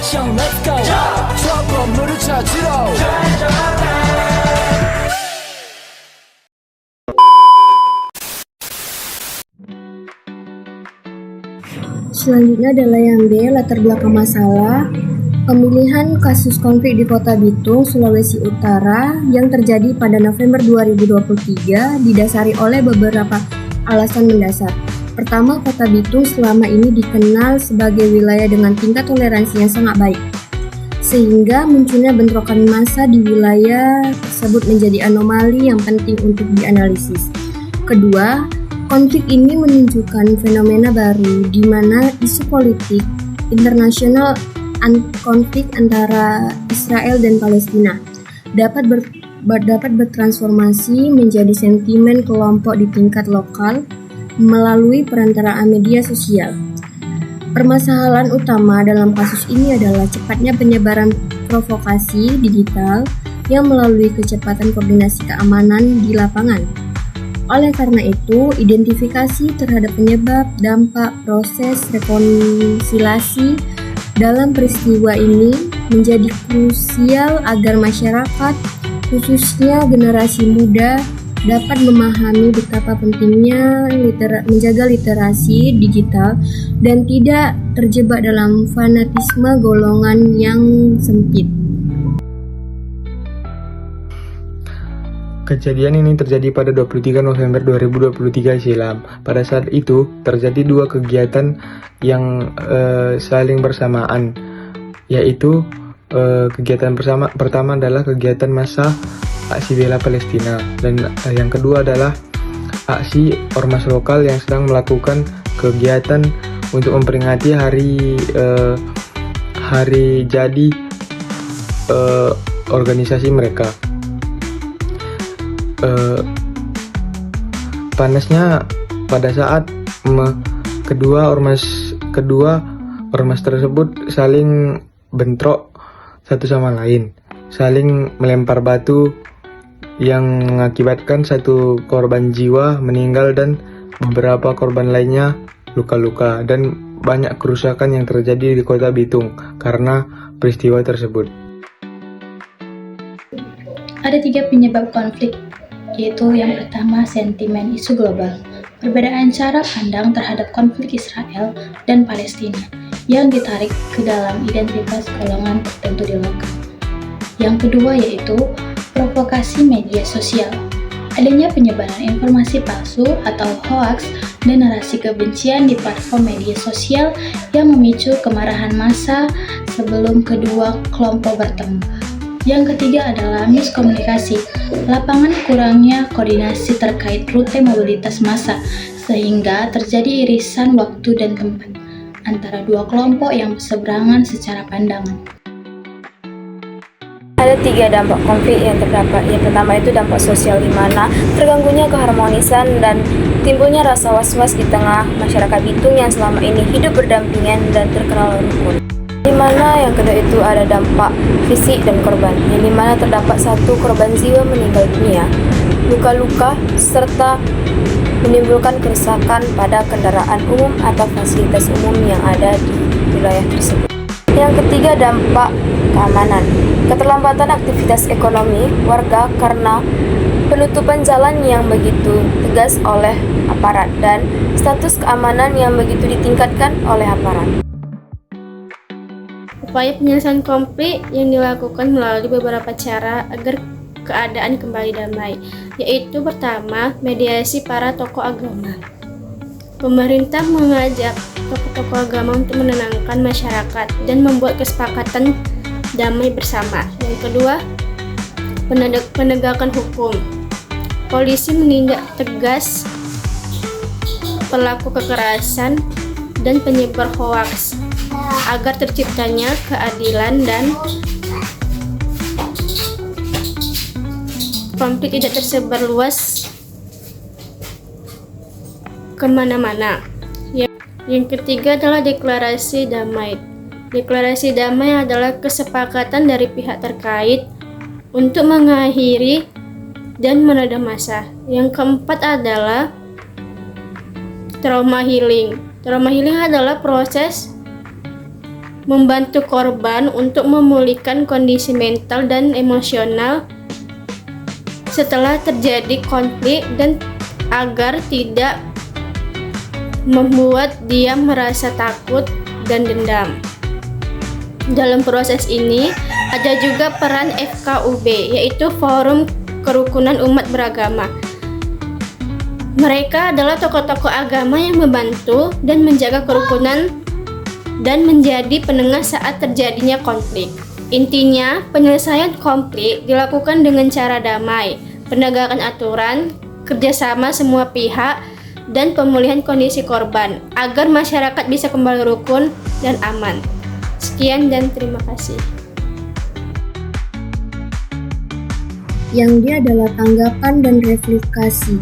액션 let's go 저 건물을 찾으러 Selanjutnya adalah yang B, latar belakang masalah. Pemilihan kasus konflik di Kota Bitung, Sulawesi Utara yang terjadi pada November 2023 didasari oleh beberapa alasan mendasar. Pertama, Kota Bitung selama ini dikenal sebagai wilayah dengan tingkat toleransi yang sangat baik, sehingga munculnya bentrokan massa di wilayah tersebut menjadi anomali yang penting untuk dianalisis. Kedua, konflik ini menunjukkan fenomena baru di mana isu politik internasional konflik antara Israel dan Palestina dapat bertransformasi menjadi sentimen kelompok di tingkat lokal melalui perantaraan media sosial. Permasalahan utama dalam kasus ini adalah cepatnya penyebaran provokasi digital yang melalui kecepatan koordinasi keamanan di lapangan. Oleh karena itu, identifikasi terhadap penyebab, dampak, proses rekonsiliasi dalam peristiwa ini menjadi krusial agar masyarakat, khususnya generasi muda, dapat memahami betapa pentingnya menjaga literasi digital dan tidak terjebak dalam fanatisme golongan yang sempit. Kejadian ini terjadi pada 23 November 2023 silam. Pada saat itu, terjadi dua kegiatan yang saling bersamaan, yaitu kegiatan pertama adalah kegiatan massa aksi bela Palestina, dan yang kedua adalah aksi ormas lokal yang sedang melakukan kegiatan untuk memperingati hari jadi organisasi mereka. Panasnya pada saat kedua ormas tersebut saling bentrok satu sama lain, saling melempar batu yang mengakibatkan satu korban jiwa meninggal dan beberapa korban lainnya luka-luka, dan banyak kerusakan yang terjadi di Kota Bitung karena peristiwa tersebut. Ada 3 penyebab konflik, yaitu yang pertama sentimen isu global, perbedaan cara pandang terhadap konflik Israel dan Palestina yang ditarik ke dalam identitas golongan tertentu di lokal. Yang kedua yaitu provokasi media sosial, adanya penyebaran informasi palsu atau hoaks dan narasi kebencian di platform media sosial yang memicu kemarahan massa sebelum kedua kelompok bertemu. Yang ketiga adalah miskomunikasi, lapangan kurangnya koordinasi terkait rute mobilitas massa, sehingga terjadi irisan waktu dan tempat antara dua kelompok yang berseberangan secara pandangan. Ada 3 dampak konflik yang terdapat. Yang pertama itu dampak sosial, di mana terganggunya keharmonisan dan timbulnya rasa was-was di tengah masyarakat Bitung yang selama ini hidup berdampingan dan terkenal rukun. Di mana yang kedua itu ada dampak fisik dan korban, yang dimana terdapat 1 korban jiwa meninggal dunia, luka-luka, serta menimbulkan kerusakan pada kendaraan umum atau fasilitas umum yang ada di wilayah tersebut. Yang ketiga, dampak keamanan, keterlambatan aktivitas ekonomi warga karena penutupan jalan yang begitu tegas oleh aparat dan status keamanan yang begitu ditingkatkan oleh aparat. Upaya penyelesaian konflik yang dilakukan melalui beberapa cara agar keadaan kembali damai, yaitu pertama, mediasi para tokoh agama. Pemerintah mengajak tokoh-tokoh agama untuk menenangkan masyarakat dan membuat kesepakatan damai bersama. Yang kedua, penegakan hukum. Polisi menindak tegas pelaku kekerasan dan penyebar hoaks agar terciptanya keadilan dan konflik tidak tersebar luas kemana-mana. Yang ketiga adalah deklarasi damai. Deklarasi damai adalah kesepakatan dari pihak terkait untuk mengakhiri dan meredam massa. Yang keempat adalah trauma healing. Trauma healing adalah proses membantu korban untuk memulihkan kondisi mental dan emosional setelah terjadi konflik dan agar tidak membuat dia merasa takut dan dendam. Dalam proses ini ada juga peran FKUB, yaitu Forum Kerukunan Umat Beragama. Mereka adalah tokoh-tokoh agama yang membantu dan menjaga kerukunan dan menjadi penengah saat terjadinya konflik. Intinya, penyelesaian konflik dilakukan dengan cara damai, penegakan aturan, kerjasama semua pihak, dan pemulihan kondisi korban agar masyarakat bisa kembali rukun dan aman. Sekian dan terima kasih. Yang dia adalah tanggapan dan refleksi.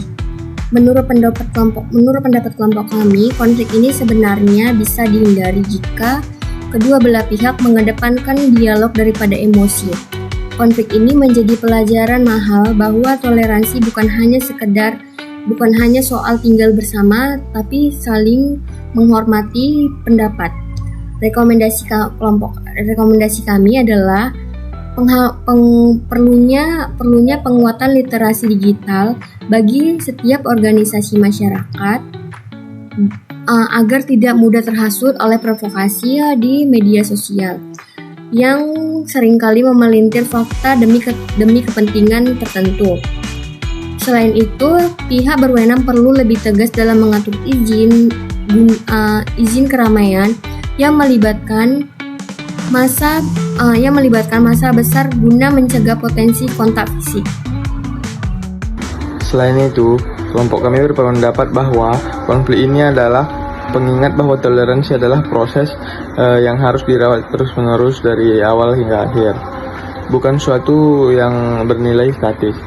Menurut pendapat kelompok kami, konflik ini sebenarnya bisa dihindari jika kedua belah pihak mengedepankan dialog daripada emosi. Konflik ini menjadi pelajaran mahal bahwa toleransi bukan hanya soal tinggal bersama, tapi saling menghormati pendapat. Rekomendasi kami adalah perlunya penguatan literasi digital bagi setiap organisasi masyarakat agar tidak mudah terhasut oleh provokasi di media sosial yang seringkali memelintir fakta demi kepentingan tertentu. Selain itu, pihak berwenang perlu lebih tegas dalam mengatur izin keramaian yang melibatkan massa besar guna mencegah potensi kontak fisik. Selain itu, kelompok kami berpendapat bahwa konflik ini adalah pengingat bahwa toleransi adalah proses yang harus dirawat terus-menerus dari awal hingga akhir, bukan suatu yang bernilai statis.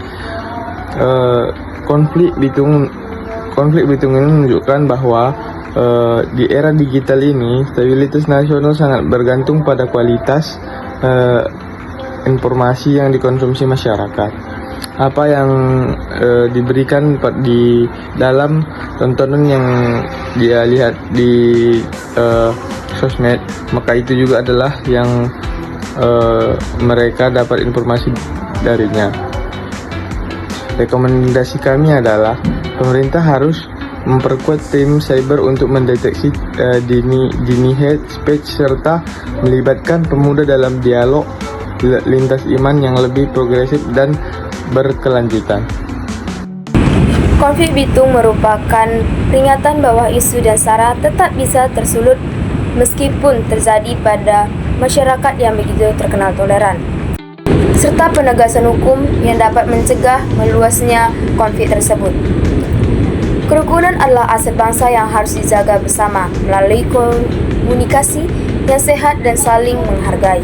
Konflik Bitung ini menunjukkan bahwa di era digital ini, stabilitas nasional sangat bergantung pada kualitas informasi yang dikonsumsi masyarakat. Apa yang diberikan di dalam tontonan yang dia lihat di sosmed, maka itu juga adalah yang mereka dapat informasi darinya. Rekomendasi kami adalah pemerintah harus memperkuat tim cyber untuk mendeteksi dini hate speech serta melibatkan pemuda dalam dialog lintas iman yang lebih progresif dan berkelanjutan. Konflik Bitung merupakan peringatan bahwa isu dan sara tetap bisa tersulut meskipun terjadi pada masyarakat yang begitu terkenal toleran, serta penegasan hukum yang dapat mencegah meluasnya konflik tersebut. Kerukunan adalah aset bangsa yang harus dijaga bersama melalui komunikasi yang sehat dan saling menghargai.